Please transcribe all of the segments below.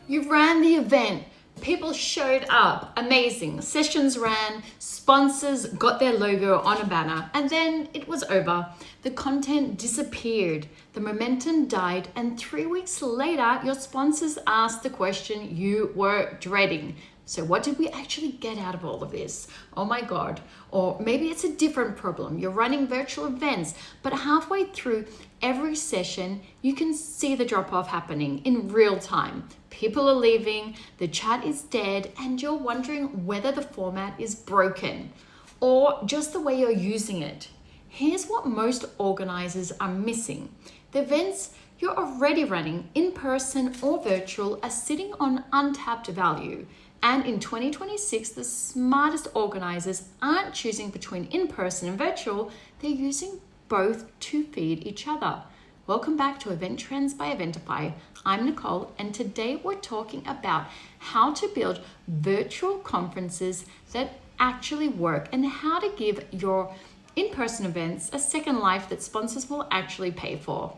You ran the event. People showed up. Amazing. Sessions ran. Sponsors got their logo on a banner. And then it was over. The content disappeared. The momentum died. And 3 weeks later, your sponsors asked the question you were dreading. So what did we actually get out of all of this? Oh my God. Or maybe it's a different problem. You're running virtual events, but halfway through every session, you can see the drop-off happening in real time. People are leaving, the chat is dead, and you're wondering whether the format is broken or just the way you're using it. Here's what most organizers are missing. The events you're already running, in person or virtual, are sitting on untapped value. And in 2026, the smartest organizers aren't choosing between in-person and virtual, they're using both to feed each other. Welcome back to Event Trends by Eventify. I'm Nicole, and today we're talking about how to build virtual conferences that actually work and how to give your in-person events a second life that sponsors will actually pay for.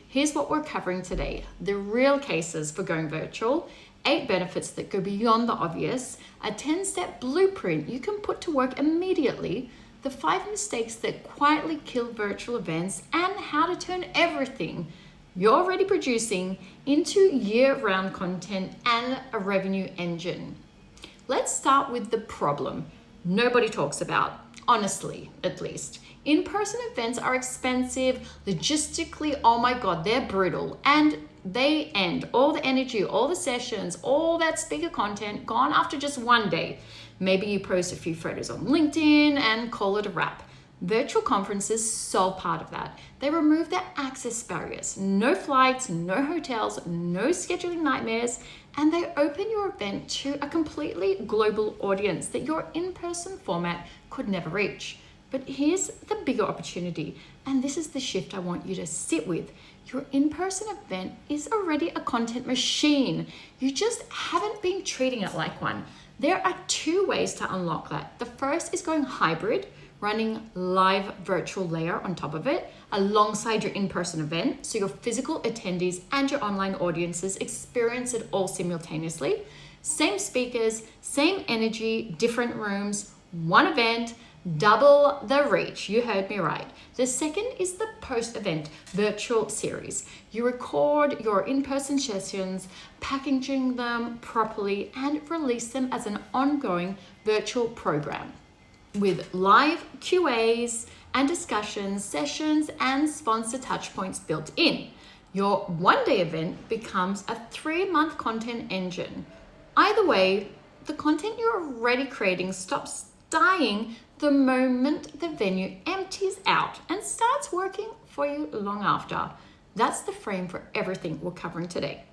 Here's what we're covering today: the real cases for going virtual, 8 benefits that go beyond the obvious, a 10-step blueprint you can put to work immediately, the 5 mistakes that quietly kill virtual events, and how to turn everything you're already producing into year-round content and a revenue engine. Let's start with the problem nobody talks about, honestly, at least. In-person events are expensive, logistically, oh my God, they're brutal, and they end. All the energy, all the sessions, all that speaker content gone after just one day. Maybe you post a few photos on LinkedIn and call it a wrap. Virtual conferences solve part of that. They remove the access barriers. No flights, no hotels, no scheduling nightmares, and they open your event to a completely global audience that your in-person format could never reach. But here's the bigger opportunity, and this is the shift I want you to sit with. Your in-person event is already a content machine. You just haven't been treating it like one. There are 2 ways to unlock that. The first is going hybrid, running live virtual layer on top of it alongside your in-person event, so your physical attendees and your online audiences experience it all simultaneously. Same speakers, same energy, different rooms, one event, double the reach. You heard me right. The second is the post-event virtual series. You record your in-person sessions, packaging them properly, and release them as an ongoing virtual program with live QAs and discussions, sessions, and sponsor touchpoints built in. Your one-day event becomes a 3-month content engine. Either way, the content you're already creating stops dying the moment the venue empties out and starts working for you long after. That's the frame for everything we're covering today.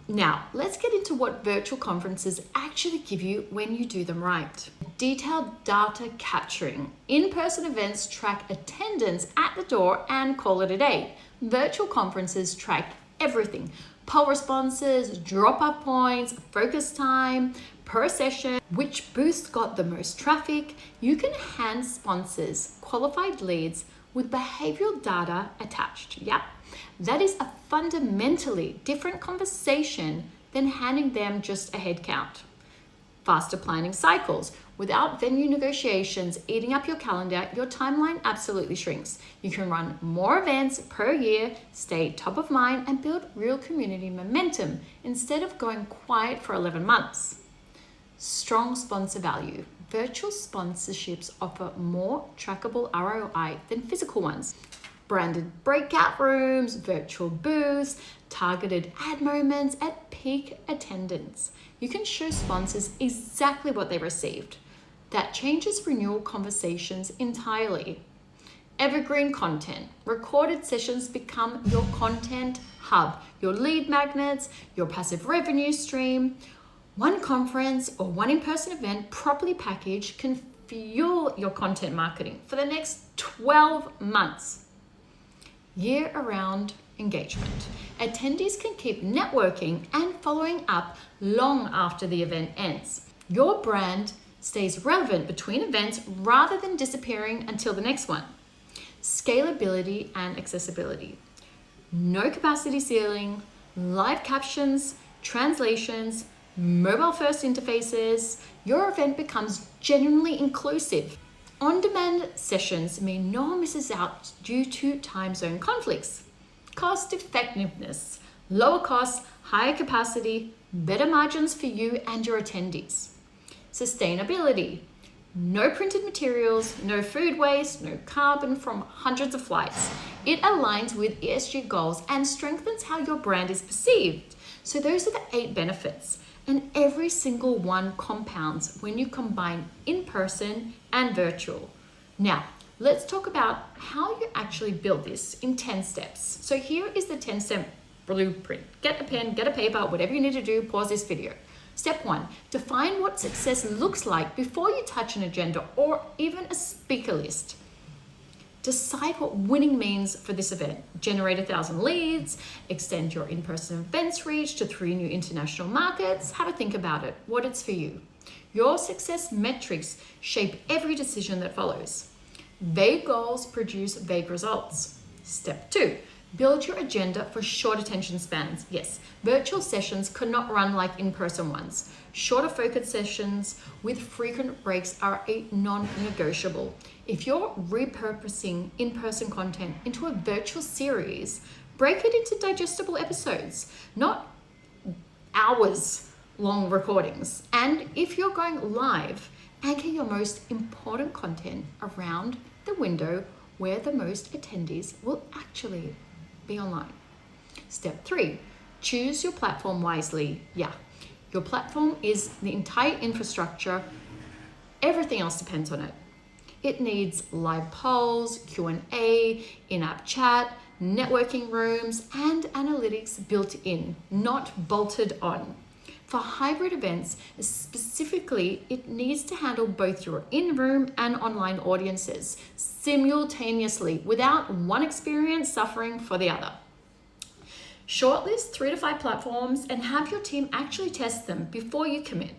Now, let's get into what virtual conferences actually give you when you do them right. Detailed data capturing. In-person events track attendance at the door and call it a day. Virtual conferences track everything: poll responses, drop-off points, focus time per session, which booth got the most traffic. You can hand sponsors qualified leads with behavioral data attached. Yep, that is a fundamentally different conversation than handing them just a head count. Faster planning cycles. Without venue negotiations eating up your calendar, your timeline absolutely shrinks. You can run more events per year, stay top of mind, and build real community momentum instead of going quiet for 11 months. Strong sponsor value. Virtual sponsorships offer more trackable ROI than physical ones. Branded breakout rooms, virtual booths, targeted ad moments at peak attendance. You can show sponsors exactly what they received. That changes renewal conversations entirely. Evergreen content. Recorded sessions become your content hub, your lead magnets, your passive revenue stream. One conference or one in-person event properly packaged can fuel your content marketing for the next 12 months. Year-round engagement. Attendees can keep networking and following up long after the event ends. Your brand stays relevant between events rather than disappearing until the next one. Scalability and accessibility. No capacity ceiling, live captions, translations, mobile first interfaces, your event becomes genuinely inclusive. On-demand sessions mean no one misses out due to time zone conflicts. Cost effectiveness, lower costs, higher capacity, better margins for you and your attendees. Sustainability, no printed materials, no food waste, no carbon from hundreds of flights. It aligns with ESG goals and strengthens how your brand is perceived. So those are the 8 benefits, and every single one compounds when you combine in-person and virtual. Now, let's talk about how you actually build this in 10 steps. So here is the 10-step blueprint. Get a pen, get a paper, whatever you need to do, pause this video. Step 1, define what success looks like before you touch an agenda or even a speaker list. Decide what winning means for this event. Generate 1,000 leads, extend your in-person events reach to 3 new international markets. Have a think about it, what it's for you. Your success metrics shape every decision that follows. Vague goals produce vague results. Step 2, build your agenda for short attention spans. Yes, virtual sessions could not run like in-person ones. Shorter focus sessions with frequent breaks are a non-negotiable. If you're repurposing in-person content into a virtual series, break it into digestible episodes, not hours long recordings. And if you're going live, anchor your most important content around the window where the most attendees will actually be online. Step 3, choose your platform wisely. Yeah, your platform is the entire infrastructure. Everything else depends on it. It needs live polls, Q&A, in-app chat, networking rooms, and analytics built in, not bolted on. For hybrid events, specifically, it needs to handle both your in-room and online audiences simultaneously without one experience suffering for the other. Shortlist 3 to 5 platforms and have your team actually test them before you commit.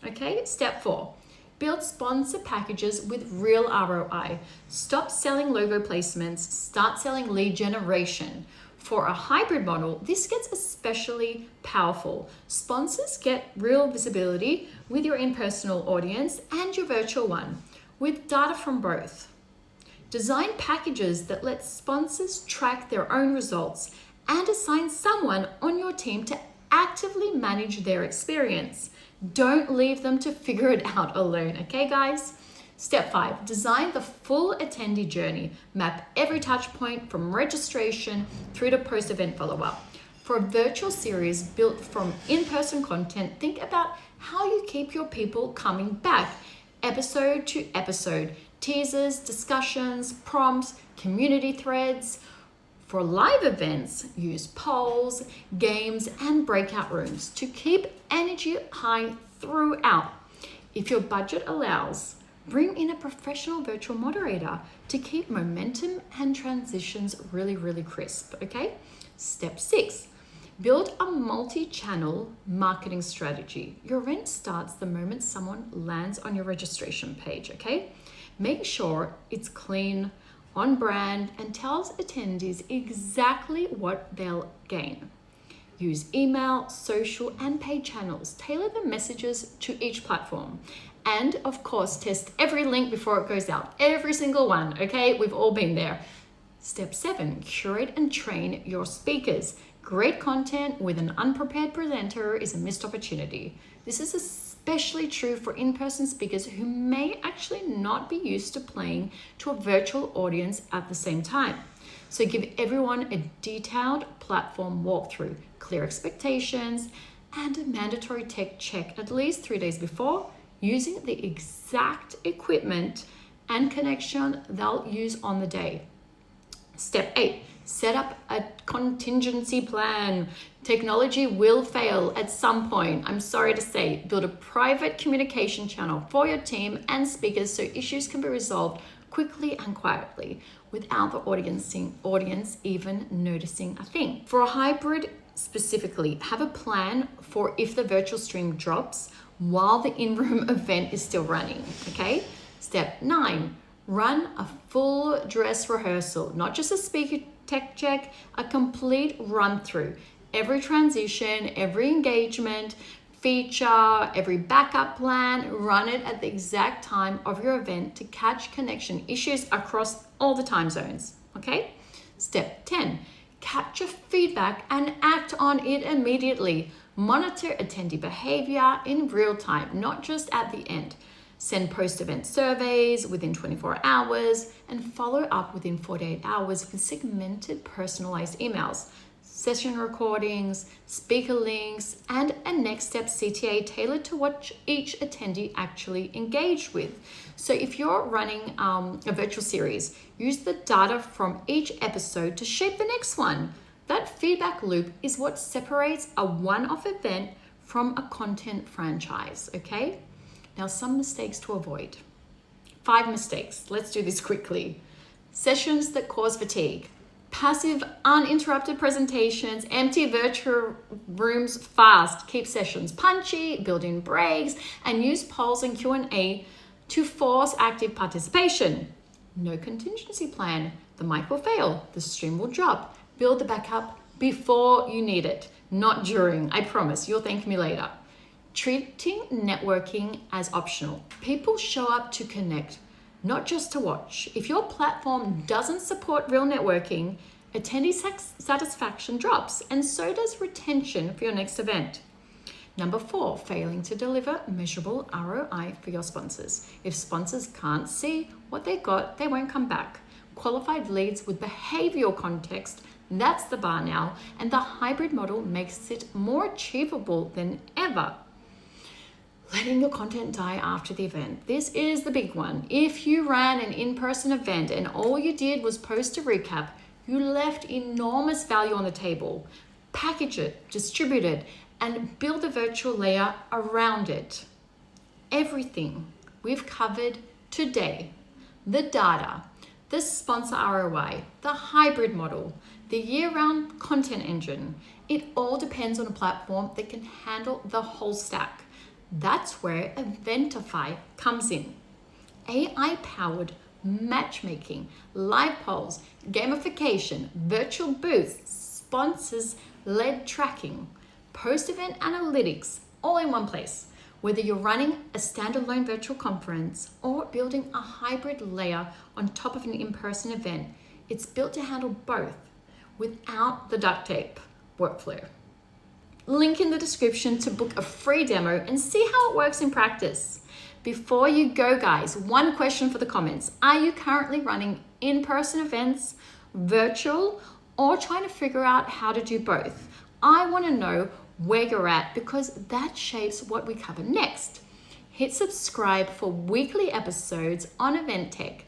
Okay, step 4, build sponsor packages with real ROI. Stop selling logo placements, start selling lead generation. For a hybrid model, this gets especially powerful. Sponsors get real visibility with your in-person audience and your virtual one, with data from both. Design packages that let sponsors track their own results and assign someone on your team to actively manage their experience. Don't leave them to figure it out alone, okay guys? Step 5, design the full attendee journey. Map every touch point from registration through to post-event follow-up. For a virtual series built from in-person content, think about how you keep your people coming back episode to episode. Teasers, discussions, prompts, community threads. For live events, use polls, games, and breakout rooms to keep energy high throughout. If your budget allows, bring in a professional virtual moderator to keep momentum and transitions really crisp, okay? Step 6, build a multi-channel marketing strategy. Your event starts the moment someone lands on your registration page, okay? Make sure it's clean, on brand, and tells attendees exactly what they'll gain. Use email, social, and paid channels. Tailor the messages to each platform. And of course, test every link before it goes out. Every single one, okay? We've all been there. Step 7, curate and train your speakers. Great content with an unprepared presenter is a missed opportunity. This is especially true for in-person speakers who may actually not be used to playing to a virtual audience at the same time. So give everyone a detailed platform walkthrough, clear expectations, and a mandatory tech check at least 3 days before, using the exact equipment and connection they'll use on the day. Step 8, set up a contingency plan. Technology will fail at some point. I'm sorry to say, build a private communication channel for your team and speakers so issues can be resolved quickly and quietly without the audience even noticing a thing. For a hybrid specifically, have a plan for if the virtual stream drops while the in-room event is still running, okay? Step 9, run a full dress rehearsal, not just a speaker tech check, a complete run through. Every transition, every engagement, feature, every backup plan, run it at the exact time of your event to catch connection issues across all the time zones. Okay? Step 10, capture feedback and act on it immediately. Monitor attendee behavior in real time, not just at the end. Send post-event surveys within 24 hours and follow up within 48 hours with segmented personalized emails, session recordings, speaker links, and a next step CTA tailored to what each attendee actually engaged with. So if you're running a virtual series, use the data from each episode to shape the next one. That feedback loop is what separates a one-off event from a content franchise, okay? Now, some mistakes to avoid. 5 mistakes. Let's do this quickly. Sessions that cause fatigue. Passive, uninterrupted presentations, empty virtual rooms fast. Keep sessions punchy, build in breaks, and use polls and Q&A to force active participation. No contingency plan. The mic will fail. The stream will drop. Build the backup before you need it, not during. I promise. You'll thank me later. Treating networking as optional. People show up to connect, not just to watch. If your platform doesn't support real networking, attendee satisfaction drops, and so does retention for your next event. Number 4, failing to deliver measurable ROI for your sponsors. If sponsors can't see what they got, they won't come back. Qualified leads with behavioral context, that's the bar now, and the hybrid model makes it more achievable than ever. Letting your content die after the event. This is the big one. If you ran an in-person event and all you did was post a recap, you left enormous value on the table. Package it, distribute it, and build a virtual layer around it. Everything we've covered today, the data, the sponsor ROI, the hybrid model, the year-round content engine, it all depends on a platform that can handle the whole stack. That's where Eventify comes in. AI-powered matchmaking, live polls, gamification, virtual booths, sponsors-led tracking, post-event analytics, all in one place. Whether you're running a standalone virtual conference or building a hybrid layer on top of an in-person event, it's built to handle both without the duct tape workflow. Link in the description to book a free demo and see how it works in practice. Before you go, guys, one question for the comments. Are you currently running in-person events, virtual, or trying to figure out how to do both? I want to know where you're at because that shapes what we cover next. Hit subscribe for weekly episodes on event tech,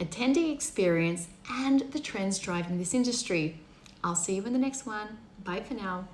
attendee experience, and the trends driving this industry. I'll see you in the next one. Bye for now.